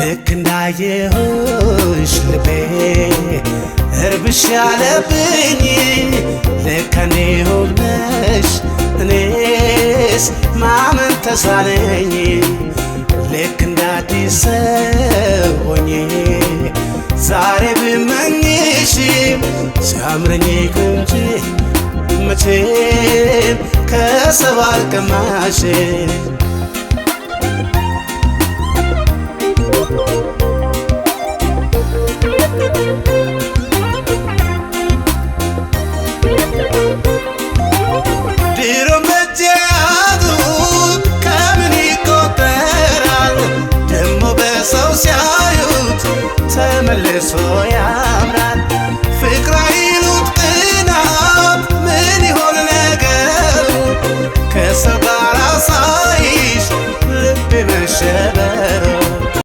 ልክ እንዳየሁሽ ልቤ እርብሽ ያለብኝ ልክ እኔ ሆነሽ እኔስ ማመን ተሳነኝ ልክ እንደ አዲስ ሰው ሆኜ ዛሬ ብመኝሽ ሲያምረኝ እንጂ መቼም ከሰው አልቀማሽ ድሮ መጃቱ ከምን ይቆጠራል ደሞ በሰው ሲያዩት ተመልሶ